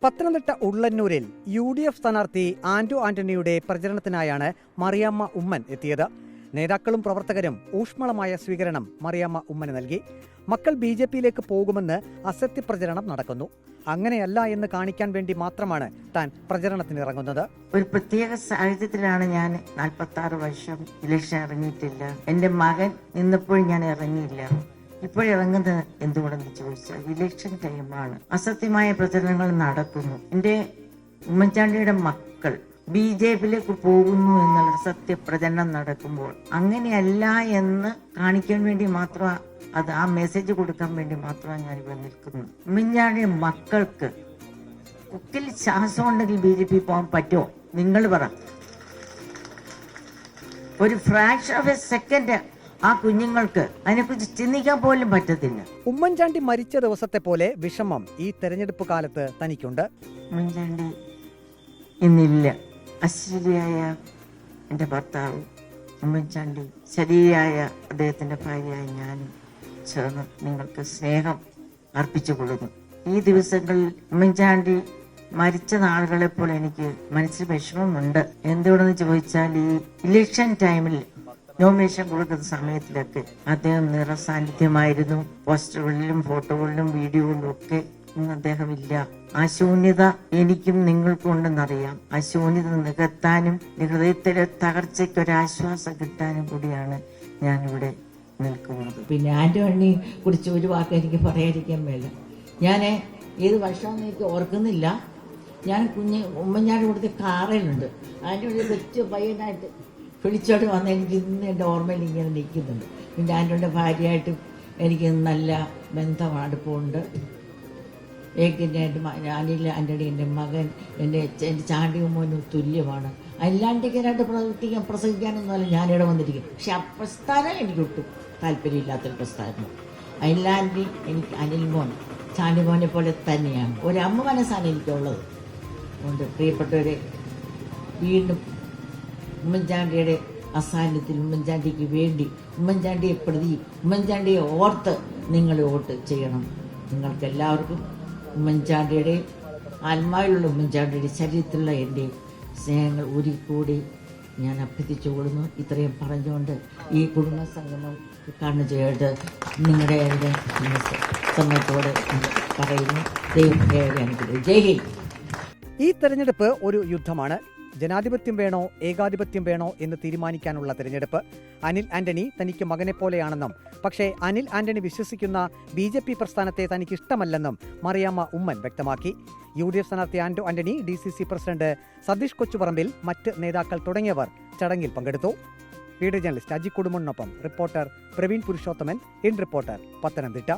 Pathanamthitta ഉള്ളന്നൂരിൽ UDF സ്ഥാനാർത്ഥി ആന്റോ ആന്റണിയുടെ പ്രചരണത്തിനായാണ് മറിയാമ്മ ഉമ്മൻ എത്തിയത്. നേതാക്കളും പ്രവർത്തകരും ഊഷ്മളമായ സ്വീകരണം മറിയാമ്മ ഉമ്മന് നൽകി. മക്കൾ BJPയിലേക്ക് പോകുമെന്ന് അസത്യപ്രചരണം നടക്കുന്നു. അങ്ങനെയല്ല എന്ന് കാണിക്കാൻ വേണ്ടി മാത്രമാണ് താൻ പ്രചരണത്തിനിറങ്ങുന്നത്. ഒരു പ്രത്യേക സാഹചര്യത്തിലാണ് ഞാൻ 46 വർഷം ഇലക്ഷൻ ഇറങ്ങിയിട്ടില്ല. എന്റെ മകൻ നിന്നപ്പോൾ ഞാൻ ഇറങ്ങിയില്ല. ഇപ്പോഴിറങ്ങുന്നത് എന്തുകൊണ്ടെന്ന് ചോദിച്ചാൽ ഇലക്ഷൻ ടൈമാണ്. അസത്യമായ പ്രചരണങ്ങൾ നടക്കുന്നു. എന്റെ ഉമ്മൻചാണ്ടിയുടെ മക്കൾ BJPയിലേക്ക് പോകുന്നു എന്നുള്ള സത്യപ്രചരണം നടക്കുമ്പോൾ അങ്ങനെയല്ല എന്ന് കാണിക്കാൻ വേണ്ടി മാത്രം, അത് ആ മെസ്സേജ് കൊടുക്കാൻ വേണ്ടി മാത്രമാണ് ഞാൻ ഇവിടെ നിൽക്കുന്നത്. ഉമ്മൻചാണ്ടിയുടെ മക്കൾക്ക് കുക്കിൽ ശ്വാസം ഉണ്ടെങ്കിൽ BJP പോകാൻ പറ്റുമോ? നിങ്ങൾ പറ. ഒരു ഫ്രാക്ഷൻ ഓഫ് എ സെക്കൻഡ് ആ കുഞ്ഞുങ്ങൾക്ക് അതിനെക്കുറിച്ച് ചിന്തിക്കാൻ പോലും പറ്റത്തില്ല. ഉമ്മൻചാണ്ടി മരിച്ച ദിവസത്തെ പോലെ വിഷമം ഈ തെരഞ്ഞെടുപ്പ് കാലത്ത് തനിക്കുണ്ട്. ഉമ്മൻചാണ്ടി ഇന്നില്ല. അശ്വതിയായ എൻ്റെ ഭർത്താവ് ഉമ്മൻചാണ്ടി, ശരിയായ അദ്ദേഹത്തിൻ്റെ ഭാര്യയായ ഞാനും ചേർന്ന് നിങ്ങൾക്ക് സ്നേഹം അർപ്പിച്ചു കൊള്ളുന്നു. ഈ ദിവസങ്ങളിൽ ഉമ്മൻചാണ്ടി മരിച്ച നാളുകളെപ്പോൾ എനിക്ക് മനസ്സിൽ വിഷമമുണ്ട്. എന്തുകൊണ്ടെന്ന് ചോദിച്ചാൽ ഈ ഇലക്ഷൻ ടൈമിൽ നോമിനേഷൻ കൊടുക്കുന്ന സമയത്തിലൊക്കെ അദ്ദേഹം നിറസാന്നിധ്യമായിരുന്നു. പോസ്റ്ററുകളിലും ഫോട്ടോകളിലും വീഡിയോകളിലും ഒക്കെ ഇന്ന് അദ്ദേഹം ഇല്ല. ആ ശൂന്യത എനിക്കും നിങ്ങൾക്കും ഉണ്ടെന്നറിയാം. ആ ശൂന്യത നികത്താനും ഹൃദയത്തിലെ തകർച്ചയ്ക്ക് ഒരാശ്വാസം കിട്ടാനും കൂടിയാണ് ഞാനിവിടെ നിൽക്കുന്നത്. പിന്നെ ആന്റോണിയെ കുറിച്ച് ഒരു വാക്ക് എനിക്ക് പറയാതിരിക്കാൻ മേല. ഞാൻ ഏത് വർഷമാണെന്ന് എനിക്ക് ഓർക്കുന്നില്ല. ഞാൻ ഉമ്മൻചാണ്ടി കൊടുത്ത കാറിലുണ്ട്. ആന്റോണി കൊച്ചു പയ്യനായിട്ട് വിളിച്ചോട്ട് വന്ന് എനിക്ക് ഇന്ന് എൻ്റെ ഓർമ്മയിൽ ഇങ്ങനെ നിൽക്കുന്നുണ്ട്. പിന്നെ ആന്റോണിയുടെ ഭാര്യയായിട്ട് എനിക്ക് നല്ല ബന്ധമാണ്, അടുപ്പമുണ്ട്. അനിൽ ആന്റണി എൻ്റെ മകൻ, എൻ്റെ ചാണ്ടി മോനും തുല്യമാണ്. അല്ലാണ്ടിക്കാനായിട്ട് പ്രസംഗിക്കാനൊന്നുമല്ല ഞാനിവിടെ വന്നിരിക്കും. പക്ഷെ ആ പ്രസ്ഥാനം എനിക്കൊട്ടും താല്പര്യമില്ലാത്തൊരു പ്രസ്ഥാനം. അല്ലാണ്ടി എനിക്ക് അനിൽ മോൻ ചാണ്ടി മോനെ പോലെ തന്നെയാണ്. ഒരമ്മ മനസ്സാണ് എനിക്കുള്ളത്. അതുകൊണ്ട് പ്രിയപ്പെട്ടവരെ, വീണ്ടും ഉമ്മൻചാണ്ടിയുടെ അസാന്നിധ്യത്തിൽ ഉമ്മൻചാണ്ടിക്ക് വേണ്ടി, ഉമ്മൻചാണ്ടിയെ പ്രതി, ഉമ്മൻചാണ്ടിയെ ഓർത്ത് നിങ്ങൾ വോട്ട് ചെയ്യണം. നിങ്ങൾക്ക് എല്ലാവർക്കും ഉമ്മൻചാണ്ടിയുടെ ആത്മാവിലുള്ള ഉമ്മൻചാണ്ടിയുടെ ശരീരത്തിലുള്ള എൻ്റെ സ്നേഹങ്ങൾ ഒരിക്കൂടി ഞാൻ അഭ്യർത്ഥിച്ചുകൊള്ളുന്നു. ഇത്രയും പറഞ്ഞുകൊണ്ട് ഈ കുടുംബ സംഗമം കാണു ചെയ്തിട്ട് നിങ്ങളുടെ സമയത്തോടെ പറയുന്നു. ദൈവം അനുഗ്രഹിക്കട്ടെ. ജയ് ഹിന്ദ്. ഈ തെരഞ്ഞെടുപ്പ് ഒരു യുദ്ധമാണ്. ജനാധിപത്യം വേണോ ഏകാധിപത്യം വേണോ എന്ന് തീരുമാനിക്കാനുള്ള തെരഞ്ഞെടുപ്പ്. അനിൽ ആന്റണി തനിക്ക് മകനെ പോലെയാണെന്നും പക്ഷേ അനിൽ ആന്റണി വിശ്വസിക്കുന്ന BJP പ്രസ്ഥാനത്തെ തനിക്ക് ഇഷ്ടമല്ലെന്നും മറിയാമ്മ ഉമ്മൻ വ്യക്തമാക്കി. UDF സ്ഥാനാർത്ഥി ആന്റോ ആന്റണി, DCC പ്രസിഡന്റ് സതീഷ് കൊച്ചുപറമ്പിൽ, മറ്റ് നേതാക്കൾ തുടങ്ങിയവർ ചടങ്ങിൽ പങ്കെടുത്തു. വീഡിയോ ജേർണലിസ്റ്റ് അജി കുടുംബനൊപ്പം reporter Praveen Purushothaman, in reporter, Pathanamthitta.